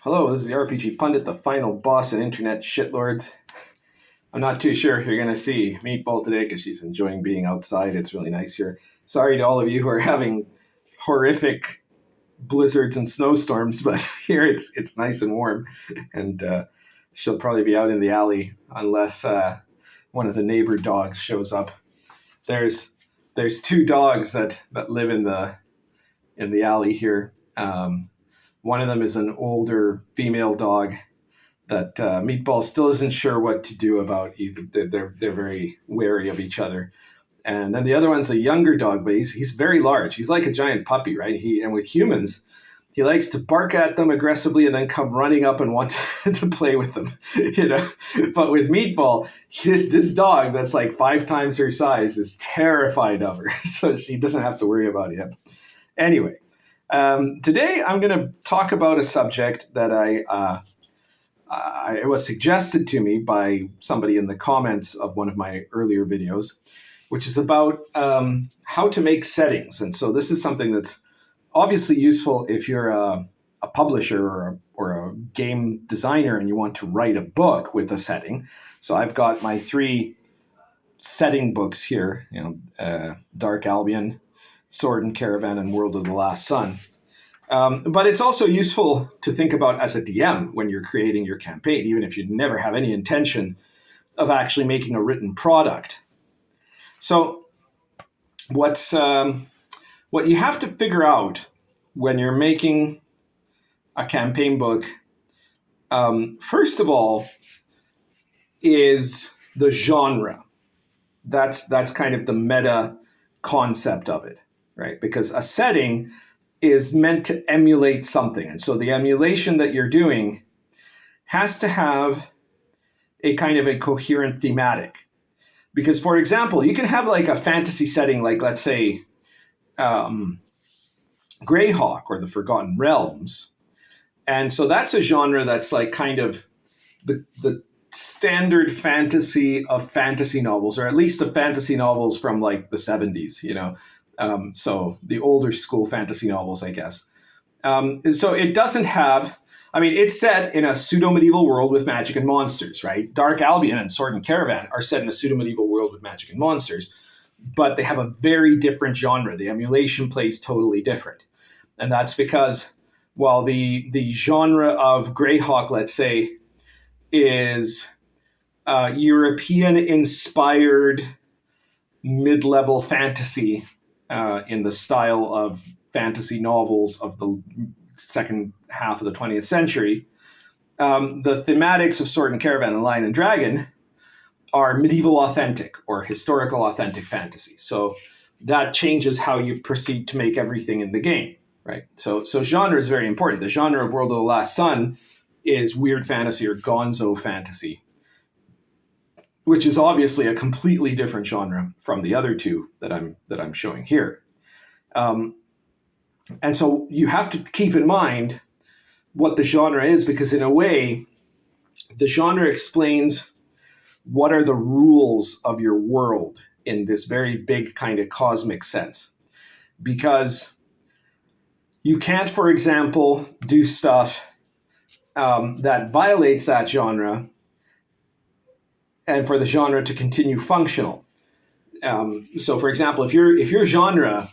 Hello, this is the RPG Pundit, the final boss of internet shitlords. I'm not too sure if you're going to see Meatball today because she's enjoying being outside. It's really nice here. Sorry to all of you who are having horrific blizzards and snowstorms, but here it's nice and warm. And she'll probably be out in the alley unless one of the neighbor dogs shows up. There's two dogs that live in the alley here. One of them is an older female dog that Meatball still isn't sure what to do about either. They're very wary of each other. And then the other one's a younger dog, but he's very large. He's like a giant puppy, right? And with humans, he likes to bark at them aggressively and then come running up and want to play with them, But with Meatball, this dog that's like 5 times her size is terrified of her, so she doesn't have to worry about him. Anyway. Today, I'm going to talk about a subject that it was suggested to me by somebody in the comments of one of my earlier videos, which is about how to make settings. And so this is something that's obviously useful if you're a publisher or a game designer and you want to write a book with a setting. So I've got my 3 setting books here, Dark Albion, Sword and Caravan, and World of the Last Sun. But it's also useful to think about as a DM when you're creating your campaign, even if you never have any intention of actually making a written product. So what you have to figure out when you're making a campaign book, first of all, is the genre. That's kind of the meta concept of it. Right? Because a setting is meant to emulate something. And so the emulation that you're doing has to have a kind of a coherent thematic. Because, for example, you can have like a fantasy setting, like let's say Greyhawk or the Forgotten Realms. And so that's a genre that's like kind of the standard fantasy of fantasy novels, or at least the fantasy novels from like the 70s, So the older school fantasy novels, I guess. So it doesn't have, it's set in a pseudo-medieval world with magic and monsters, right? Dark Albion and Sword and Caravan are set in a pseudo-medieval world with magic and monsters, but they have a very different genre. The emulation plays totally different. And that's because while the genre of Greyhawk, let's say, is European-inspired mid-level fantasy, in the style of fantasy novels of the second half of the 20th century, the thematics of Sword and Caravan and Lion and Dragon are medieval authentic or historical authentic fantasy. So that changes how you proceed to make everything in the game, right? So genre is very important. The genre of World of the Last Sun is weird fantasy or gonzo fantasy, which is obviously a completely different genre from the other 2 that I'm showing here. And so you have to keep in mind what the genre is, because in a way, the genre explains what are the rules of your world in this very big kind of cosmic sense. Because you can't, for example, do stuff that violates that genre and for the genre to continue functional. So, for example, if your genre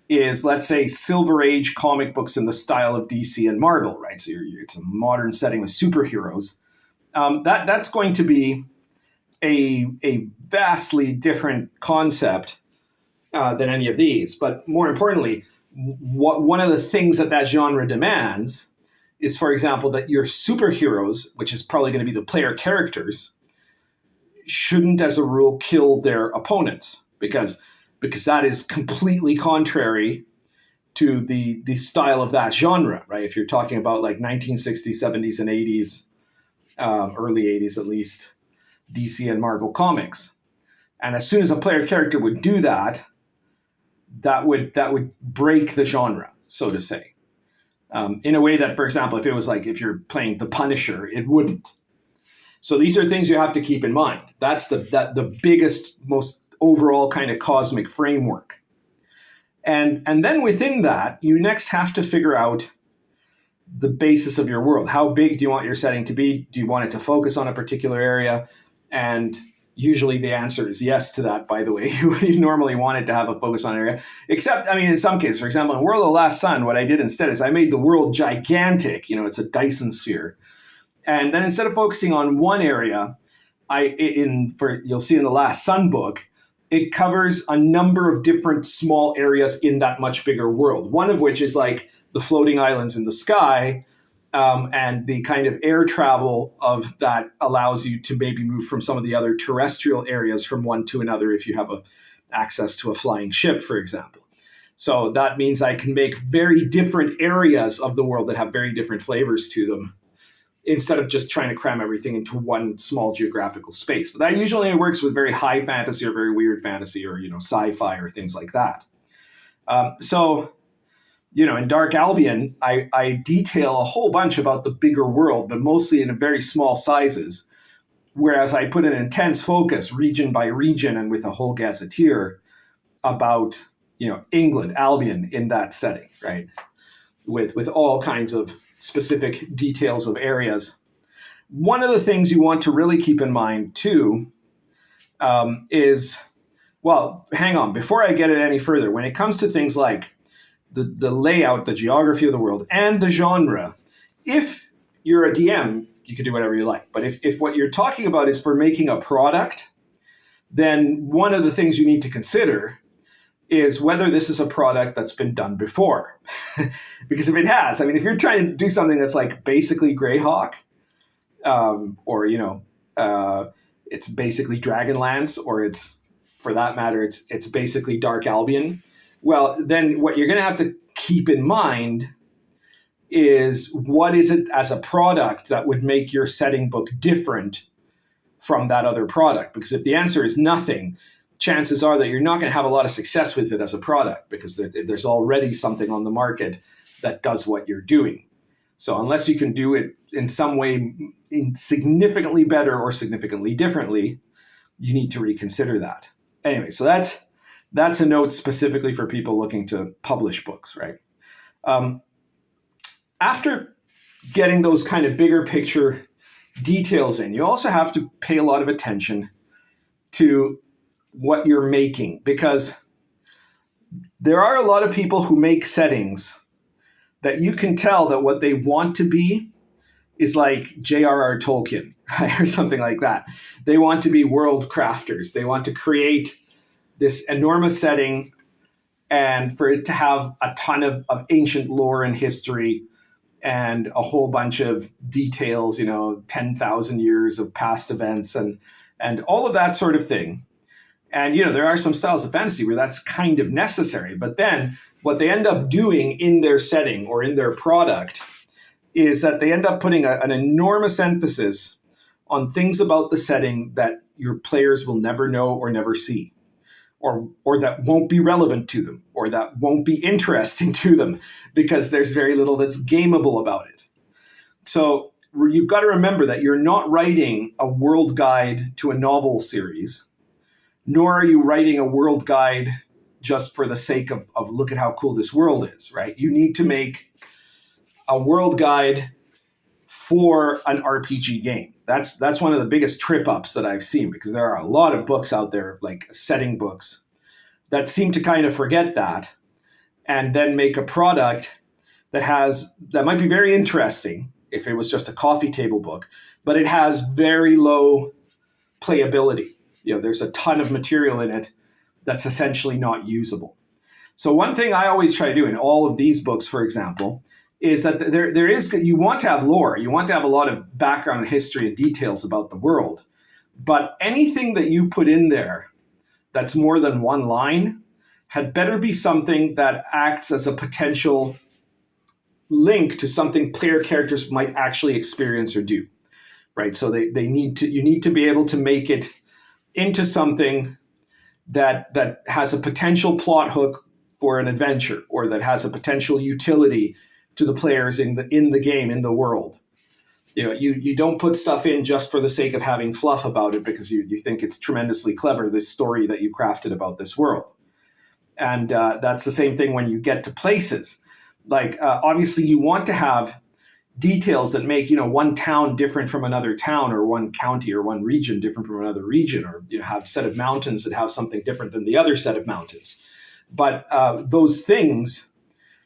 is, let's say, Silver Age comic books in the style of DC and Marvel, right? So it's a modern setting with superheroes. That's going to be a vastly different concept than any of these. But more importantly, one of the things that genre demands is, for example, that your superheroes, which is probably going to be the player characters, shouldn't, as a rule, kill their opponents, because that is completely contrary to the style of that genre, right? If you're talking about like 1960s, 70s, and 80s, early 80s at least, DC and Marvel comics. And as soon as a player character would do that, that would break the genre, so to say. In a way that, for example, if it was like if you're playing The Punisher, it wouldn't. So these are things you have to keep in mind. That's the biggest, most overall kind of cosmic framework. And then within that, you next have to figure out the basis of your world. How big do you want your setting to be? Do you want it to focus on a particular area? And usually the answer is yes to that, by the way. You normally want it to have a focus on area. Except, I mean, in some cases, for example, in World of the Last Sun, what I did instead is I made the world gigantic. It's a Dyson sphere. And then instead of focusing on one area, you'll see in the Last Sun book, it covers a number of different small areas in that much bigger world. One of which is like the floating islands in the sky, and the kind of air travel of that allows you to maybe move from some of the other terrestrial areas from one to another if you have access to a flying ship, for example. So that means I can make very different areas of the world that have very different flavors to them, instead of just trying to cram everything into one small geographical space. But that usually works with very high fantasy or very weird fantasy or, sci-fi or things like that. In Dark Albion, I detail a whole bunch about the bigger world, but mostly in very small sizes. Whereas I put an intense focus region by region and with a whole gazetteer about, England, Albion in that setting, right? With all kinds of specific details of areas. One of the things you want to really keep in mind too is, well, hang on, before I get it any further, when it comes to things like the layout, the geography of the world, and the genre, if you're a DM, you can do whatever you like. But if what you're talking about is for making a product, then one of the things you need to consider is whether this is a product that's been done before. Because if it has, if you're trying to do something that's like basically Greyhawk, or, it's basically Dragonlance, or it's, for that matter, it's basically Dark Albion, well, then what you're going to have to keep in mind is what is it as a product that would make your setting book different from that other product? Because if the answer is nothing, chances are that you're not going to have a lot of success with it as a product, because there's already something on the market that does what you're doing. So unless you can do it in some way significantly better or significantly differently, you need to reconsider that. Anyway, so that's a note specifically for people looking to publish books, right? After getting those kind of bigger picture details in, you also have to pay a lot of attention to what you're making, because there are a lot of people who make settings that you can tell that what they want to be is like J.R.R. Tolkien, right? Or something like that. They want to be world crafters. They want to create this enormous setting and for it to have a ton of ancient lore and history and a whole bunch of details, 10,000 years of past events and all of that sort of thing. And, there are some styles of fantasy where that's kind of necessary. But then what they end up doing in their setting or in their product is that they end up putting an enormous emphasis on things about the setting that your players will never know or never see, or that won't be relevant to them, or that won't be interesting to them, because there's very little that's gameable about it. So you've got to remember that you're not writing a world guide to a novel series, nor are you writing a world guide just for the sake of look at how cool this world is, right? You need to make a world guide for an RPG game. That's one of the biggest trip ups that I've seen, because there are a lot of books out there, like setting books, that seem to kind of forget that and then make a product that might be very interesting if it was just a coffee table book, but it has very low playability. There's a ton of material in it that's essentially not usable. So one thing I always try to do in all of these books, for example, is that you want to have lore, you want to have a lot of background and history and details about the world, but anything that you put in there that's more than one line had better be something that acts as a potential link to something player characters might actually experience or do, right? So you need to be able to make it into something that has a potential plot hook for an adventure, or that has a potential utility to the players in the game, in the world. You don't put stuff in just for the sake of having fluff about it because you think it's tremendously clever, this story that you crafted about this world. And that's the same thing when you get to places. Like, obviously, you want to have details that make, one town different from another town, or one county or one region different from another region, or have a set of mountains that have something different than the other set of mountains. But those things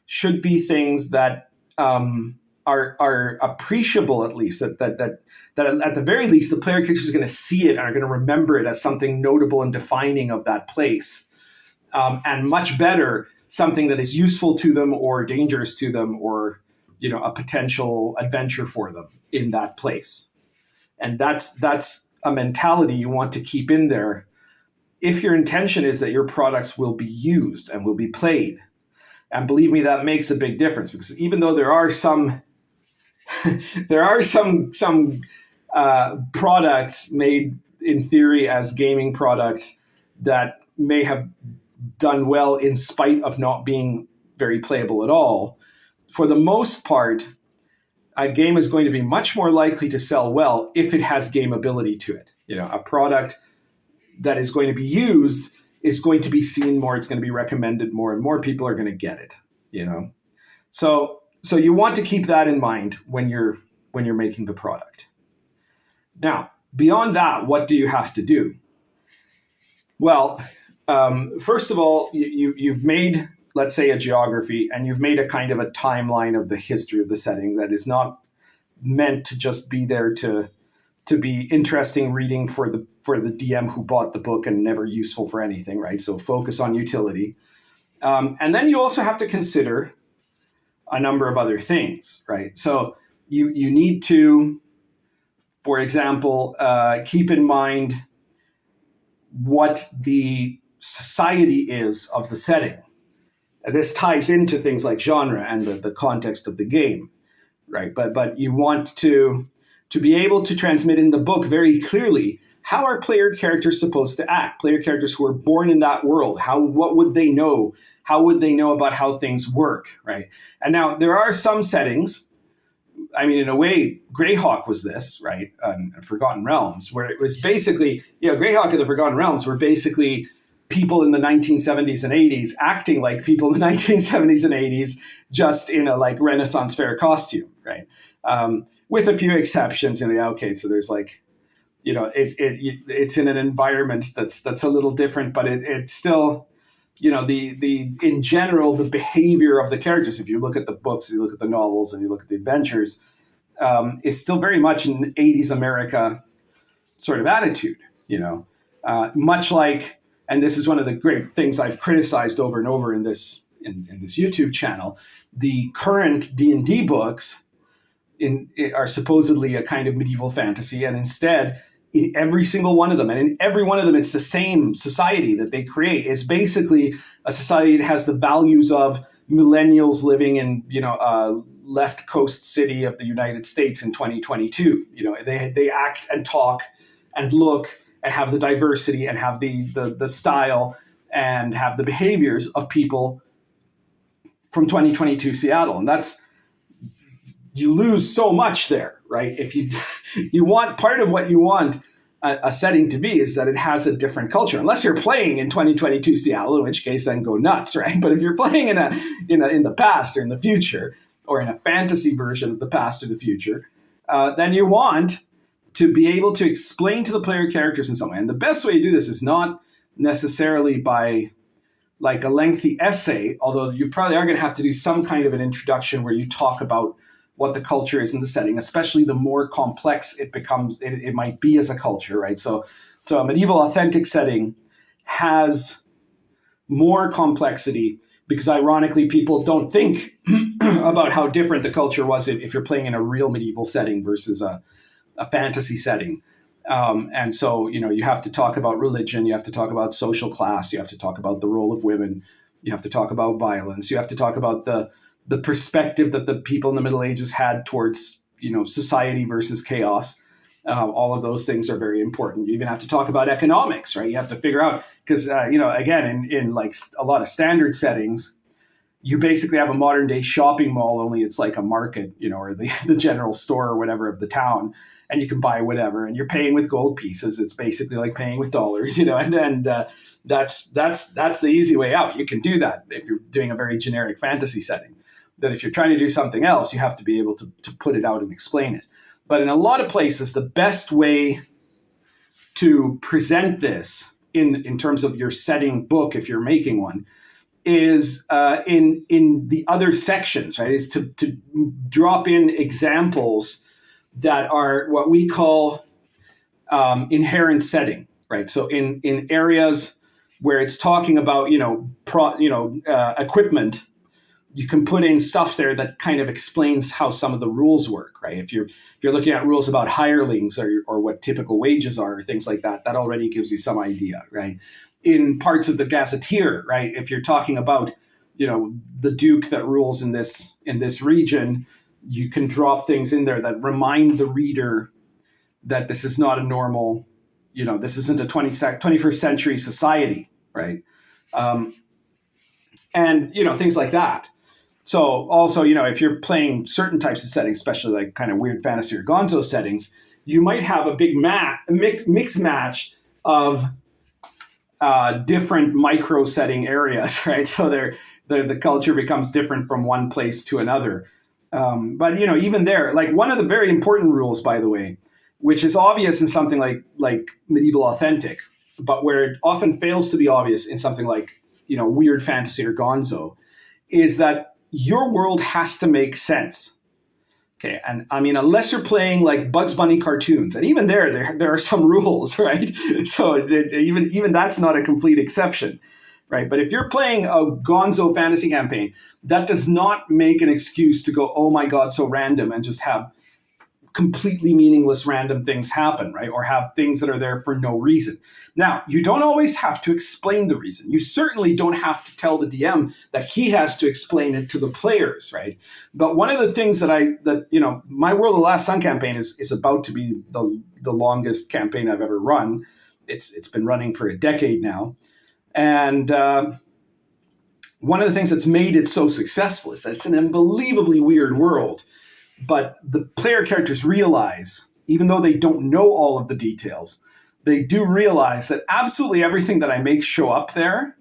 should be things that are appreciable, at least, that at the very least the player characters are going to see it and are going to remember it as something notable and defining of that place, and much better, something that is useful to them or dangerous to them, or a potential adventure for them in that place. And that's a mentality you want to keep in there if your intention is that your products will be used and will be played. And believe me, that makes a big difference, because even though there are some products made in theory as gaming products that may have done well in spite of not being very playable at all, for the most part, a game is going to be much more likely to sell well if it has game ability to it. A product that is going to be used is going to be seen more. It's going to be recommended more, and more people are going to get it. So you want to keep that in mind when you're making the product. Now, beyond that, what do you have to do? Well, first of all, you've made, let's say, a geography, and you've made a kind of a timeline of the history of the setting that is not meant to just be there to be interesting reading for the DM who bought the book and never useful for anything, right? So focus on utility. And then you also have to consider a number of other things, right? So you need to, for example, keep in mind what the society is of the setting. And this ties into things like genre and the context of the game, right? But you want to be able to transmit in the book very clearly, how are player characters supposed to act? Player characters who are born in that world, what would they know? How would they know about how things work, right? And now there are some settings, I mean, in a way, Greyhawk was this, right? Forgotten Realms, where it was basically, Greyhawk and the Forgotten Realms were basically people in the 1970s and 80s acting like people in the 1970s and 80s, just in a like Renaissance fair costume, right? With a few exceptions. Okay, so there's like, it's in an environment that's a little different, but it's still, the in general, the behavior of the characters, if you look at the books, you look at the novels, and you look at the adventures, is still very much an 80s America sort of attitude, much like, and this is one of the great things I've criticized over and over in this YouTube channel, the current D&D books are supposedly a kind of medieval fantasy, and instead, in every single one of them, and in every one of them, it's the same society that they create. It's basically a society that has the values of millennials living in, a left coast city of the United States in 2022. They act and talk and look and have the diversity and have the style and have the behaviors of people from 2022 Seattle. And you lose so much there, right? If you want, part of what you want a setting to be is that it has a different culture, unless you're playing in 2022 Seattle, in which case then go nuts, right? But if you're playing in the past or in the future, or in a fantasy version of the past or the future, then you want to be able to explain to the player characters in some way. And the best way to do this is not necessarily by like a lengthy essay, although you probably are going to have to do some kind of an introduction where you talk about what the culture is in the setting, especially the more complex it becomes, it might be as a culture, right? So a medieval authentic setting has more complexity because ironically, people don't think about how different the culture was if you're playing in a real medieval setting versus a fantasy setting. And so, you have to talk about religion, you have to talk about social class, you have to talk about the role of women, you have to talk about violence, you have to talk about the perspective that the people in the Middle Ages had towards, society versus chaos. All of those things are very important. You even have to talk about economics, right? You have to figure out, because, again, in like a lot of standard settings, you basically have a modern day shopping mall, only it's like a market, or the general store or whatever of the town, and you can buy whatever, and you're paying with gold pieces. It's basically like paying with dollars, and that's the easy way out. You can do that if you're doing a very generic fantasy setting. that if you're trying to do something else, you have to be able to put it out and explain it. But in a lot of places, the best way to present this in terms of your setting book, if you're making one, is in the other sections, right? Is to drop in examples that are what we call inherent setting, right? So in areas where it's talking about equipment, you can put in stuff there that kind of explains how some of the rules work, right? If you're looking at rules about hirelings or what typical wages are, or things like that, that already gives you some idea, right? In parts of the gazetteer, right? If you're talking about, the Duke that rules in this region, you can drop things in there that remind the reader that this is not a normal, this isn't a 21st century society, right? And things like that. So also, if you're playing certain types of settings, especially like kind of weird fantasy or gonzo settings, you might have a big mix match of different micro setting areas, right? So the culture becomes different from one place to another. But even there, like one of the very important rules, by the way, which is obvious in something like medieval authentic, but where it often fails to be obvious in something like weird fantasy or gonzo, is that your world has to make sense. Okay, and I mean, unless you're playing like Bugs Bunny cartoons, and even there are some rules, right? So even that's not a complete exception, right? But if you're playing a gonzo fantasy campaign, that does not make an excuse to go, oh my God, so random, and just have completely meaningless random things happen, right? Or have things that are there for no reason. Now, you don't always have to explain the reason. You certainly don't have to tell the DM that he has to explain it to the players, right? But one of the things that my World of the Last Sun campaign is about to be the longest campaign I've ever run. It's been running for a decade now. And one of the things that's made it so successful is that it's an unbelievably weird world. But the player characters realize, even though they don't know all of the details, they do realize that absolutely everything that I make show up there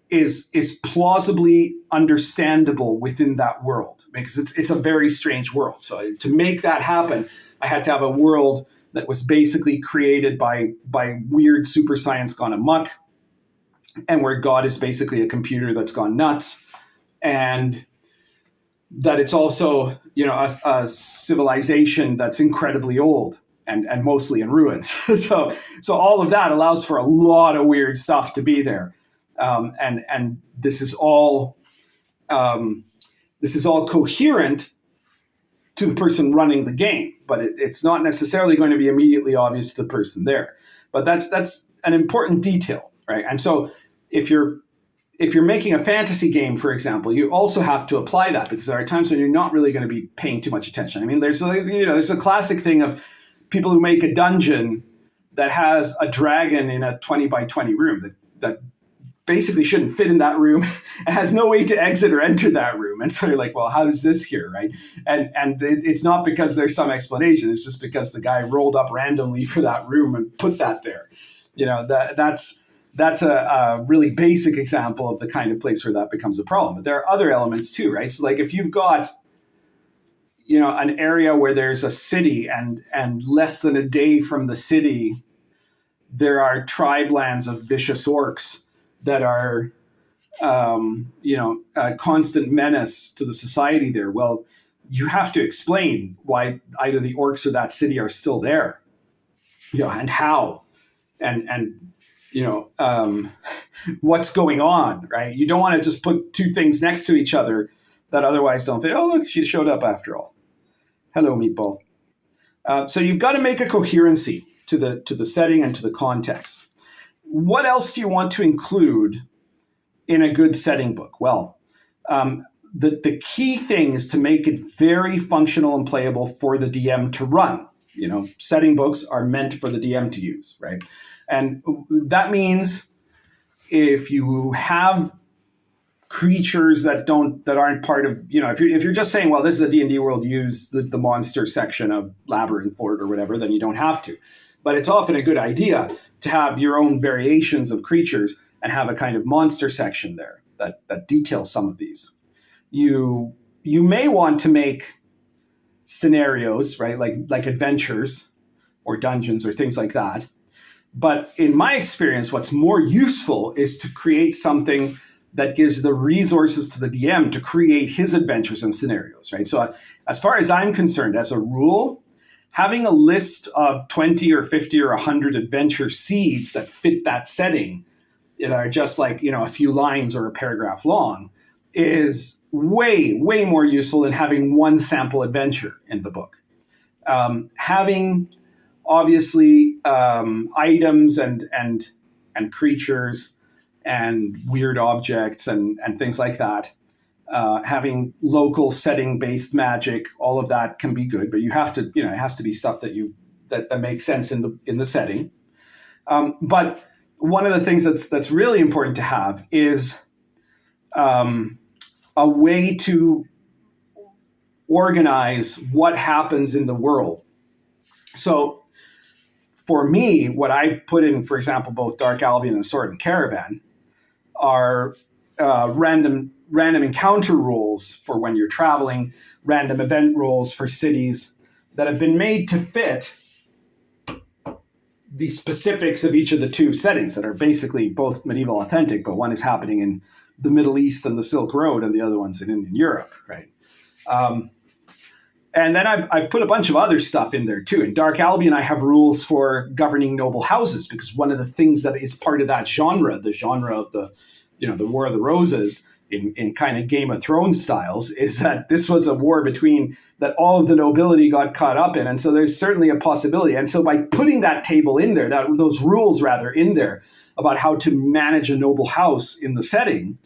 is plausibly understandable within that world, because it's a very strange world. So to make that happen, I had to have a world that was basically created by weird super science gone amok, and where God is basically a computer that's gone nuts, and that it's also, a civilization that's incredibly old and mostly in ruins. So all of that allows for a lot of weird stuff to be there. And this is all coherent to the person running the game, but it's not necessarily going to be immediately obvious to the person there. But that's an important detail, right? And so if you're making a fantasy game, for example, you also have to apply that, because there are times when you're not really going to be paying too much attention. I mean, there's a classic thing of people who make a dungeon that has a dragon in a 20 by 20 room that basically shouldn't fit in that room and has no way to exit or enter that room. And so you're like, well, how is this here, right? And it's not because there's some explanation. It's just because the guy rolled up randomly for that room and put that there. That's a really basic example of the kind of place where that becomes a problem. But there are other elements too, right? So like if you've got, an area where there's a city and less than a day from the city, there are tribe lands of vicious orcs that are, a constant menace to the society there. Well, you have to explain why either the orcs or that city are still there, and how, and what's going on, right? You don't want to just put two things next to each other that otherwise don't fit. Oh, look, she showed up after all. Hello, Meatball. So you've got to make a coherency to the setting and to the context. What else do you want to include in a good setting book? Well, the key thing is to make it very functional and playable for the DM to run. Setting books are meant for the DM to use, right? And that means if you have creatures that aren't part of, if you're just saying, well, this is a D&D world, use the monster section of Labyrinth Lord or whatever, then you don't have to. But it's often a good idea to have your own variations of creatures and have a kind of monster section there that details some of these. you may want to make scenarios, right? Like adventures or dungeons or things like that. But in my experience, what's more useful is to create something that gives the resources to the DM to create his adventures and scenarios, right? So as far as I'm concerned, as a rule, having a list of 20 or 50 or 100 adventure seeds that fit that setting, that are just like, a few lines or a paragraph long, is way, way more useful than having one sample adventure in the book. Having obviously items and creatures and weird objects and things like that. Having local setting based magic, all of that can be good, but you have to, it has to be stuff that makes sense in the setting. But one of the things that's really important to have is a way to organize what happens in the world. So for me, what I put in, for example, both Dark Albion and Sword and Caravan are random encounter rules for when you're traveling, random event rules for cities that have been made to fit the specifics of each of the two settings that are basically both medieval authentic, but one is happening in the Middle East and the Silk Road, and the other one's in Europe, right? And then I've put a bunch of other stuff in there too. In Dark Albion, I have rules for governing noble houses, because one of the things that is part of that genre, the genre of the War of the Roses in kind of Game of Thrones styles, is that this was a war between that all of the nobility got caught up in. And so there's certainly a possibility. And so by putting that table in there, those rules rather in there about how to manage a noble house in the setting,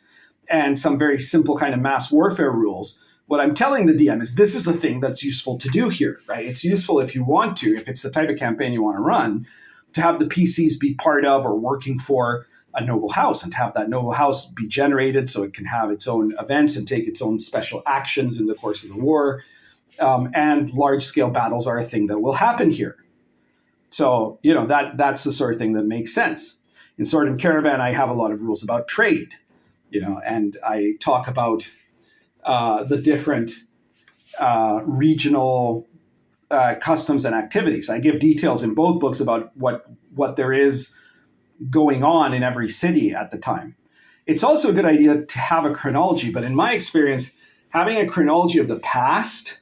and some very simple kind of mass warfare rules, what I'm telling the DM is this is a thing that's useful to do here, right? It's useful if you want to, if it's the type of campaign you want to run, to have the PCs be part of or working for a noble house, and to have that noble house be generated so it can have its own events and take its own special actions in the course of the war. And large-scale battles are a thing that will happen here. So, that's the sort of thing that makes sense. In Sword and Caravan, I have a lot of rules about trade, and I talk about the different regional customs and activities. I give details in both books about what there is going on in every city at the time. It's also a good idea to have a chronology, but in my experience, having a chronology of the past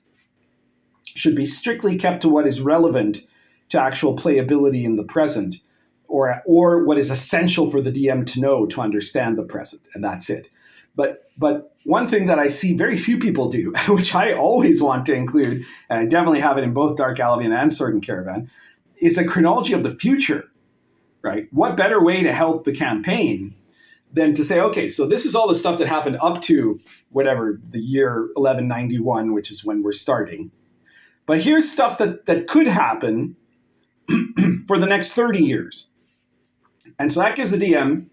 should be strictly kept to what is relevant to actual playability in the present, or what is essential for the DM to know to understand the present, and that's it. But one thing that I see very few people do, which I always want to include, and I definitely have it in both Dark Albion and Sword and Caravan, is a chronology of the future, right? What better way to help the campaign than to say, okay, so this is all the stuff that happened up to whatever, the year 1191, which is when we're starting. But here's stuff that could happen for the next 30 years. And so that gives the DM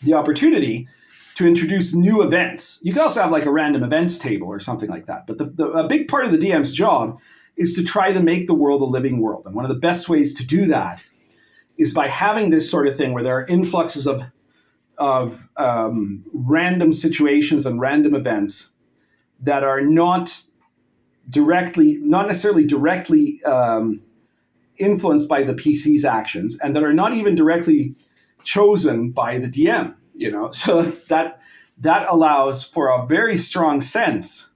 the opportunity to introduce new events. You can also have like a random events table or something like that. But a big part of the DM's job is to try to make the world a living world. And one of the best ways to do that is by having this sort of thing where there are influxes of random situations and random events that are not necessarily directly influenced by the PC's actions, and that are not even directly chosen by the DM. So that allows for a very strong sense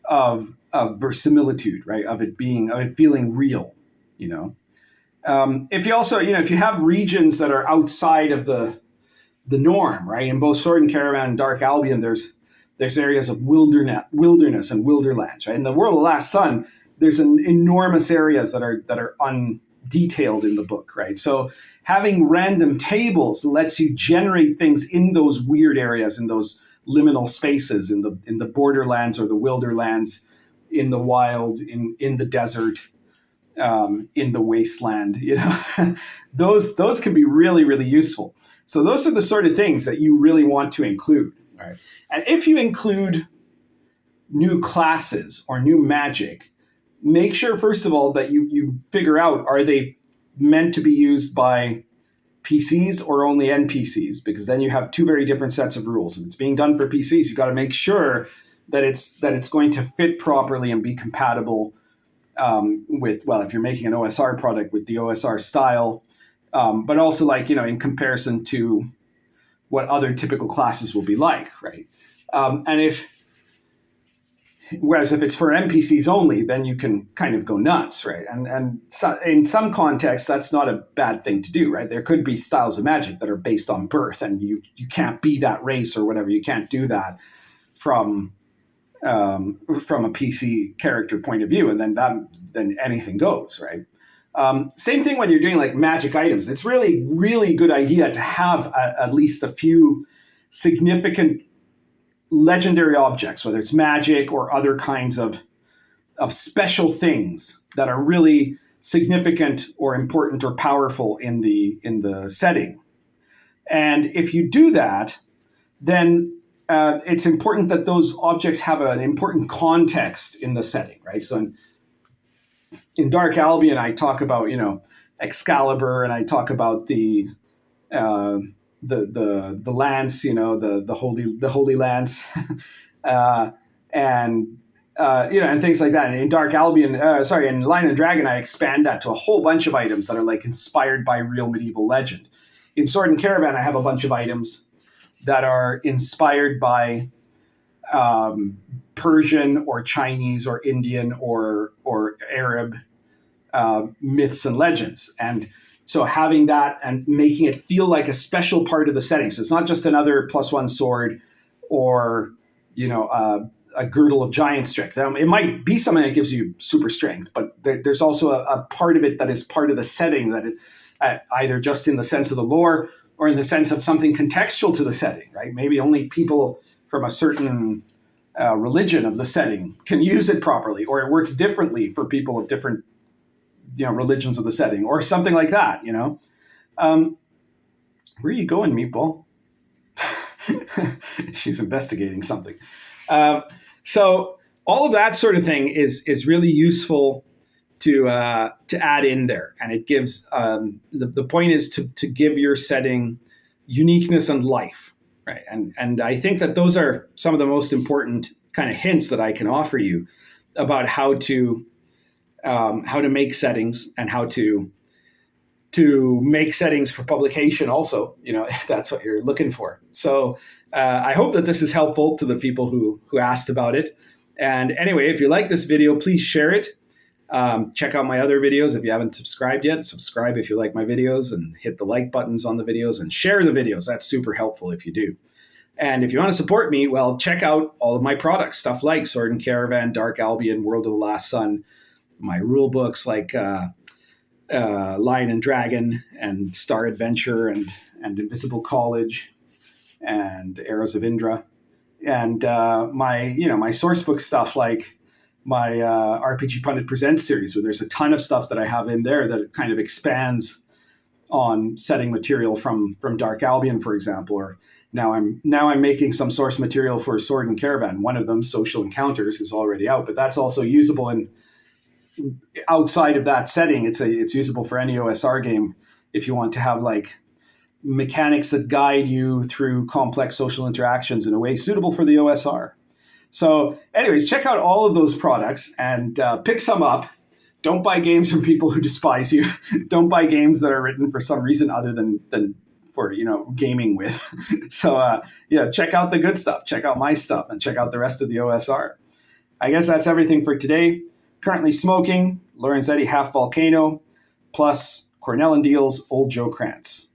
of verisimilitude, right? Of it feeling real. If you also, if you have regions that are outside of the norm, right? In both Sword and Caravan and Dark Albion, there's areas of wilderness and wilderlands, right? In the World of Last Sun, there's enormous areas that are undetailed in the book, right? So having random tables lets you generate things in those weird areas, in those liminal spaces, in the borderlands or the wilderlands, in the wild, in the desert, in the wasteland. Those can be really, really useful. So those are the sort of things that you really want to include. Right? And if you include new classes or new magic, make sure, first of all, that you figure out, are they meant to be used by PCs or only NPCs, because then you have two very different sets of rules. If it's being done for PCs, you've got to make sure that it's going to fit properly and be compatible with, well, if you're making an OSR product, with the OSR style, but also like, in comparison to what other typical classes will be like, right? Whereas if it's for NPCs only, then you can kind of go nuts, right? And so in some contexts, that's not a bad thing to do, right? There could be styles of magic that are based on birth, and you can't be that race or whatever. You can't do that from a PC character point of view, and then anything goes, right? Same thing when you're doing like magic items. It's really, really good idea to have at least a few significant legendary objects, whether it's magic or other kinds of special things that are really significant or important or powerful in the setting. And if you do that, then it's important that those objects have an important context in the setting, right? So in Dark Albion, I talk about, Excalibur, and I talk about the lance, the holy lance, and things like that. And in Dark Albion, in Lion and Dragon, I expand that to a whole bunch of items that are like inspired by real medieval legend. In Sword and Caravan, I have a bunch of items that are inspired by Persian or Chinese or Indian or Arab myths and legends. And so having that and making it feel like a special part of the setting. So it's not just another +1 sword or, a girdle of giant strength. It might be something that gives you super strength, but there's also a part of it that is part of the setting, that is either just in the sense of the lore or in the sense of something contextual to the setting, right? Maybe only people from a certain religion of the setting can use it properly, or it works differently for people of different religions of the setting, or something like that, where are you going, Meatball? She's investigating something. So all of that sort of thing is really useful to add in there. And it gives, the point is to give your setting uniqueness and life, right? And I think that those are some of the most important kind of hints that I can offer you about how to make settings, and how to make settings for publication also, if that's what you're looking for. So I hope that this is helpful to the people who asked about it. And anyway, if you like this video, please share it. Check out my other videos. If you haven't subscribed yet, subscribe if you like my videos, and hit the like buttons on the videos, and share the videos. That's super helpful if you do. And if you want to support me, well, check out all of my products, stuff like Sword and Caravan, Dark Albion, World of the Last Sun, my rule books like Lion and Dragon and Star Adventure and Invisible College and Arrows of Indra, and my source book stuff like my RPG Pundit Presents series, where there's a ton of stuff that I have in there that kind of expands on setting material from Dark Albion, for example. Or now I'm making some source material for Sword and Caravan. One of them, Social Encounters, is already out, but that's also usable in outside of that setting. It's usable for any OSR game if you want to have like mechanics that guide you through complex social interactions in a way suitable for the OSR. So anyways, check out all of those products and pick some up. Don't buy games from people who despise you. Don't buy games that are written for some reason other than for gaming with. So check out the good stuff. Check out my stuff, and check out the rest of the OSR. I guess that's everything for today. Currently smoking Lorenzetti Half Volcano, plus Cornell and Deal's Old Joe Krantz.